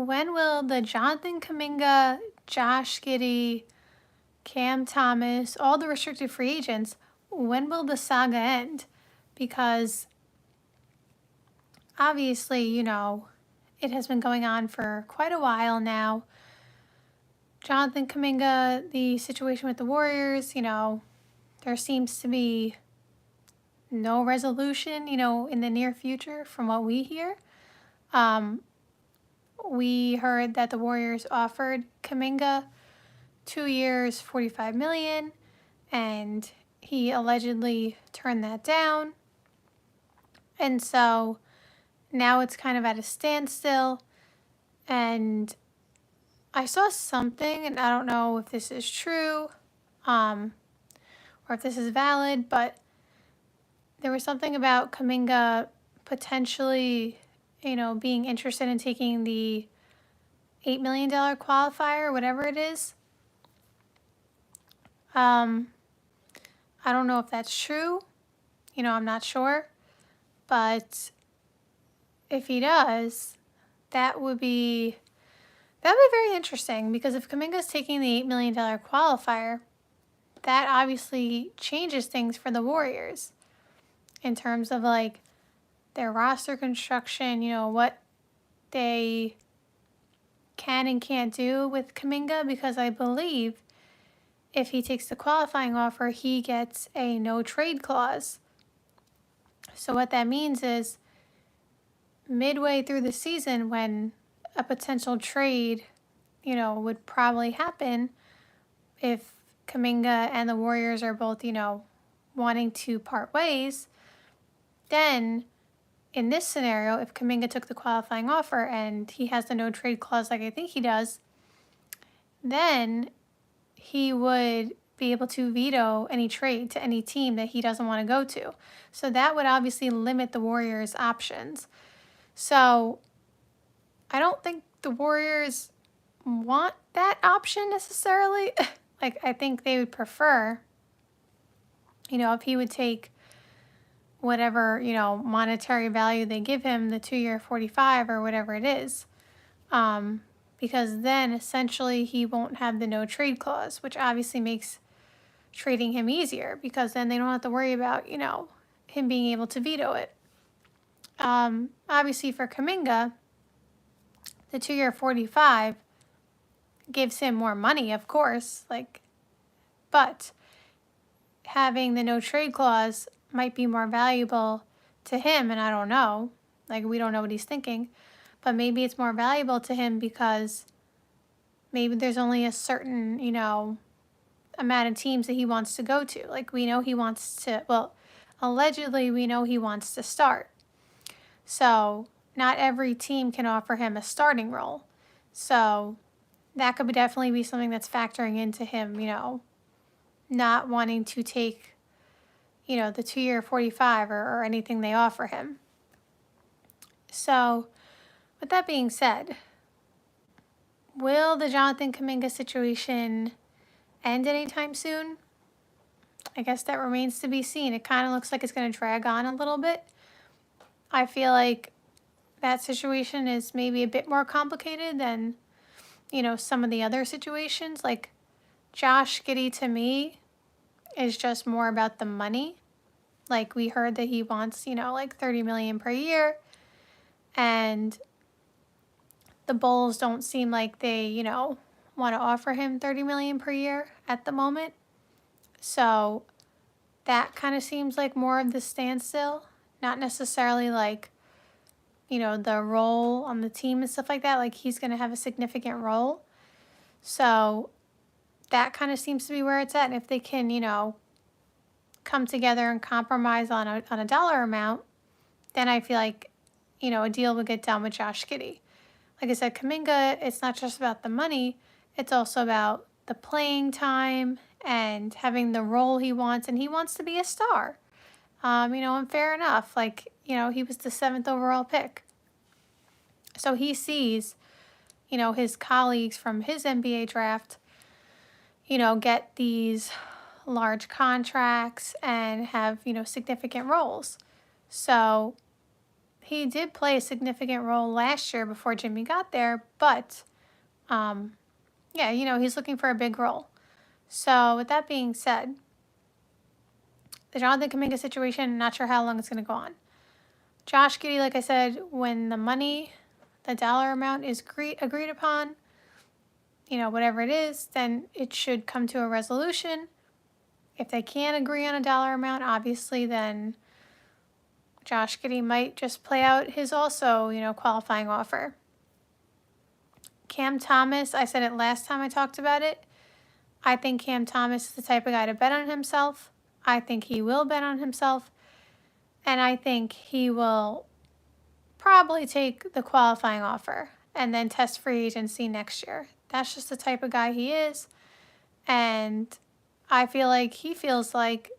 when will the Jonathan Kuminga, Josh Giddey, Cam Thomas, all the restricted free agents, when will the saga end? Because obviously, it has been going on for quite a while now. Jonathan Kuminga, the situation with the Warriors, there seems to be no resolution, in the near future from what we hear. We heard that the Warriors offered Kuminga 2 years, $45 million, and he allegedly turned that down. And so now it's kind of at a standstill. And I saw something, and I don't know if this is true, or if this is valid, but there was something about Kuminga potentially, being interested in taking the $8 million qualifier, whatever it is. I don't know if that's true. I'm not sure. But if he does, that would be very interesting, because if Kuminga's taking the $8 million qualifier, that obviously changes things for the Warriors in terms of like their roster construction, what they can and can't do with Kuminga, because I believe if he takes the qualifying offer, he gets a no trade clause. So what that means is midway through the season, when a potential trade, would probably happen, if Kuminga and the Warriors are both, wanting to part ways, then in this scenario, if Kuminga took the qualifying offer and he has the no trade clause like I think he does, then he would be able to veto any trade to any team that he doesn't want to go to. So that would obviously limit the Warriors' options. So I don't think the Warriors want that option necessarily. Like, I think they would prefer, if he would take whatever, monetary value they give him, the 2-year 45 or whatever it is. Because then essentially he won't have the no trade clause, which obviously makes trading him easier, because then they don't have to worry about, him being able to veto it. Obviously for Kuminga, the 2-year 45 gives him more money, of course, but having the no trade clause might be more valuable to him, and I don't know. We don't know what he's thinking, but maybe it's more valuable to him because maybe there's only a certain, amount of teams that he wants to go to. We know he wants to, allegedly we know he wants to start. So not every team can offer him a starting role. So that could definitely be something that's factoring into him, not wanting to take, the 2-year 45 or anything they offer him. So with that being said, will the Jonathan Kuminga situation end anytime soon? I guess that remains to be seen. It kind of looks like it's going to drag on a little bit. I feel like that situation is maybe a bit more complicated than, some of the other situations. Like Josh Giddey, to me, is just more about the money. We heard that he wants, $30 million per year, and the Bulls don't seem like they, want to offer him $30 million per year at the moment. So that kind of seems like more of the standstill, not necessarily the role on the team and stuff like that. He's going to have a significant role. So that kind of seems to be where it's at. And if they can, come together and compromise on a dollar amount, then I feel like, a deal would get done with Josh Giddey. Like I said, Kuminga, it's not just about the money. It's also about the playing time and having the role he wants. And he wants to be a star. And fair enough. He was the 7th overall pick. So he sees, his colleagues from his NBA draft, get these large contracts and have, significant roles. So he did play a significant role last year before Jimmy got there, but yeah, he's looking for a big role. So with that being said, the Jonathan Kuminga situation, not sure how long it's going to go on. Josh Giddey, like I said, when the dollar amount is agreed upon, whatever it is, then it should come to a resolution. If they can't agree on a dollar amount, obviously, then Josh Giddey might just play out his also, qualifying offer. Cam Thomas, I said it last time I talked about it. I think Cam Thomas is the type of guy to bet on himself. I think he will bet on himself. And I think he will probably take the qualifying offer and then test free agency next year. That's just the type of guy he is. And I feel like he feels like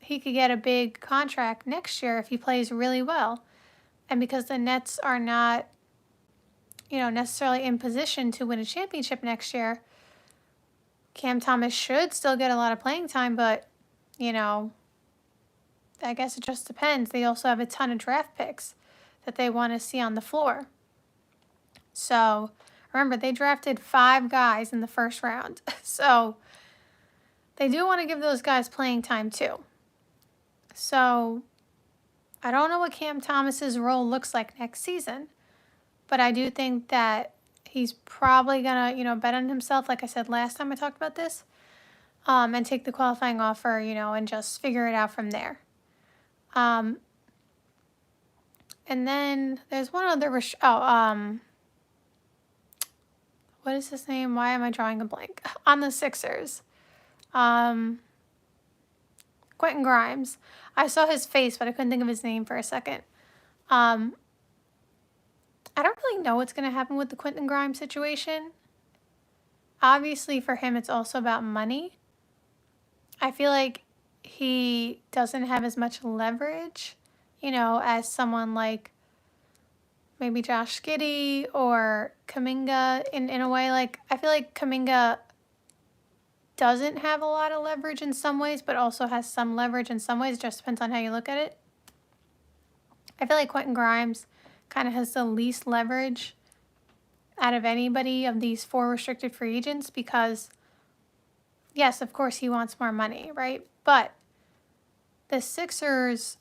he could get a big contract next year if he plays really well. And because the Nets are not, necessarily in position to win a championship next year, Cam Thomas should still get a lot of playing time, but, I guess it just depends. They also have a ton of draft picks that they want to see on the floor. So, remember, they drafted 5 guys in the first round. So, they do want to give those guys playing time too. So, I don't know what Cam Thomas's role looks like next season, but I do think that he's probably going to, bet on himself, like I said last time I talked about this, and take the qualifying offer, and just figure it out from there. And then there's one other, what is his name? Why am I drawing a blank? On the Sixers. Quentin Grimes. I saw his face, but I couldn't think of his name for a second. I don't really know what's going to happen with the Quentin Grimes situation. Obviously, for him, it's also about money. I feel like he doesn't have as much leverage, as someone like maybe Josh Giddey or Kuminga in a way. Like, I feel like Kuminga doesn't have a lot of leverage in some ways, but also has some leverage in some ways. It just depends on how you look at it. I feel like Quentin Grimes kind of has the least leverage out of anybody of these 4 restricted free agents because, yes, of course he wants more money, right? But the Sixers,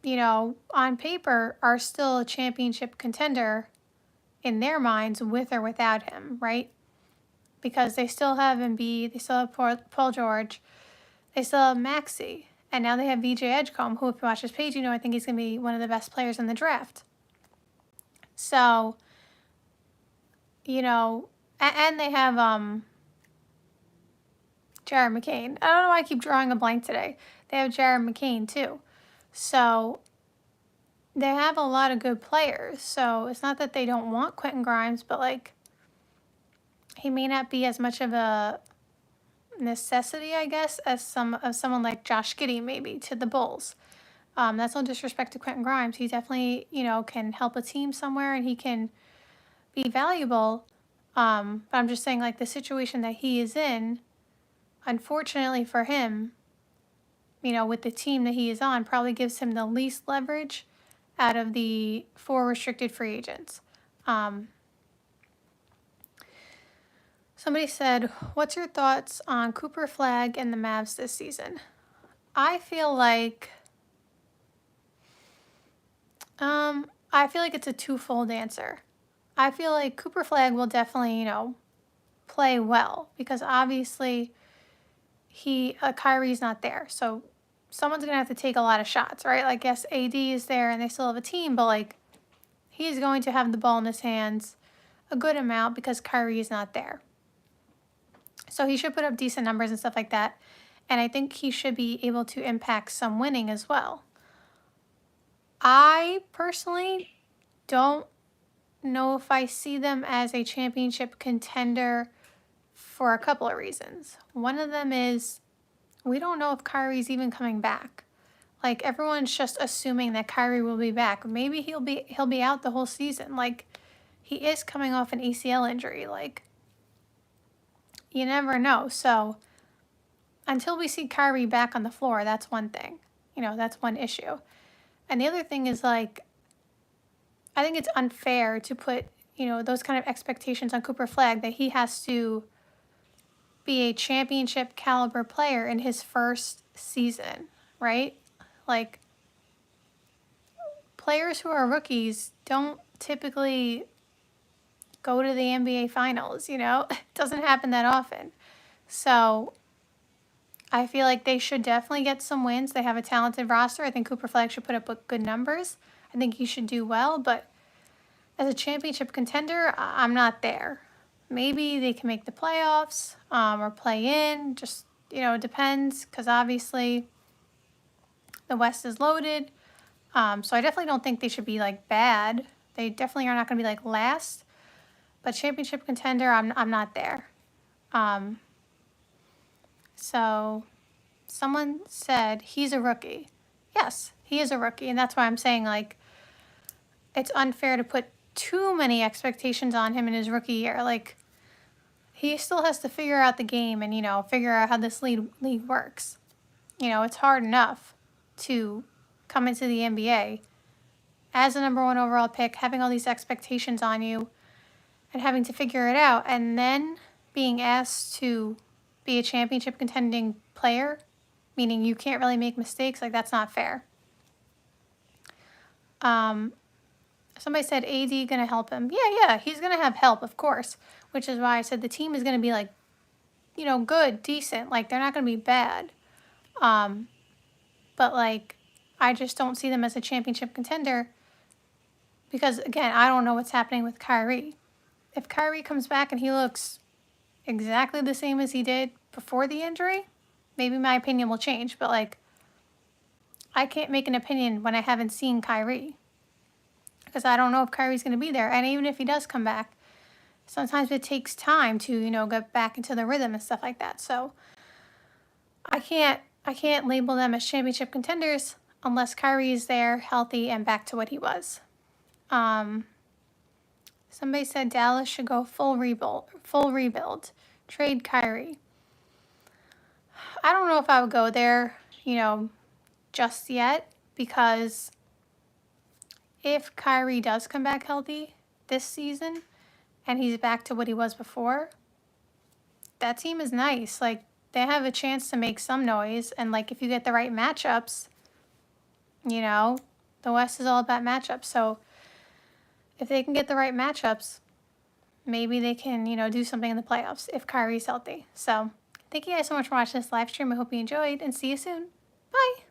on paper are still a championship contender in their minds with or without him, right? Because they still have Embiid, they still have Paul George, they still have Maxey, and now they have VJ Edgecombe, who, if you watch his page, I think he's going to be one of the best players in the draft. So, and they have Jared McCain. I don't know why I keep drawing a blank today. They have Jared McCain too. So they have a lot of good players. So it's not that they don't want Quentin Grimes, but he may not be as much of a necessity, I guess, as someone like Josh Giddey maybe to the Bulls. That's no disrespect to Quentin Grimes. He definitely, can help a team somewhere and he can be valuable. But I'm just saying, the situation that he is in, unfortunately for him, with the team that he is on, probably gives him the least leverage out of the 4 restricted free agents. Somebody said, what's your thoughts on Cooper Flagg and the Mavs this season? I feel like it's a twofold answer. I feel like Cooper Flagg will definitely, play well because obviously Kyrie's not there. So someone's going to have to take a lot of shots, right? Yes, AD is there and they still have a team, but he's going to have the ball in his hands a good amount because Kyrie is not there. So he should put up decent numbers and stuff like that. And I think he should be able to impact some winning as well. I personally don't know if I see them as a championship contender for a couple of reasons. One of them is we don't know if Kyrie's even coming back. Everyone's just assuming that Kyrie will be back. Maybe he'll be out the whole season. He is coming off an ACL injury. You never know. So until we see Kyrie back on the floor, that's one thing. That's one issue. And the other thing is I think it's unfair to put, those kind of expectations on Cooper Flagg that he has to be a championship caliber player in his first season, right? Like, players who are rookies don't typically go to the NBA Finals, It doesn't happen that often. So I feel like they should definitely get some wins. They have a talented roster. I think Cooper Flagg should put up good numbers. I think he should do well, but as a championship contender, I'm not there. Maybe they can make the playoffs or play in. Just, it depends, because obviously the West is loaded. So I definitely don't think they should be like bad. They definitely are not going to be like last. But championship contender, I'm not there. So someone said he's a rookie. Yes, he is a rookie, and that's why I'm saying, like, it's unfair to put too many expectations on him in his rookie year. Like, he still has to figure out the game and, figure out how this league works. It's hard enough to come into the NBA as a #1 overall pick, having all these expectations on you and having to figure it out, and then being asked to be a championship contending player, meaning you can't really make mistakes. Like, that's not fair. Somebody said AD gonna help him. Yeah, he's gonna have help, of course, which is why I said the team is gonna be like, good, decent. Like, they're not gonna be bad. But like, I just don't see them as a championship contender because, again, I don't know what's happening with Kyrie. If Kyrie comes back and he looks exactly the same as he did before the injury, maybe my opinion will change. But like, I can't make an opinion when I haven't seen Kyrie, because I don't know if Kyrie's going to be there. And even if he does come back, sometimes it takes time to, get back into the rhythm and stuff like that. So I can't label them as championship contenders unless Kyrie is there, healthy, and back to what he was. Somebody said Dallas should go full rebuild. Trade Kyrie. I don't know if I would go there, just yet, because if Kyrie does come back healthy this season and he's back to what he was before, that team is nice. Like, they have a chance to make some noise, and like, if you get the right matchups, the West is all about matchups. So if they can get the right matchups, maybe they can, do something in the playoffs if Kyrie's healthy. So thank you guys so much for watching this live stream. I hope you enjoyed, and see you soon. Bye.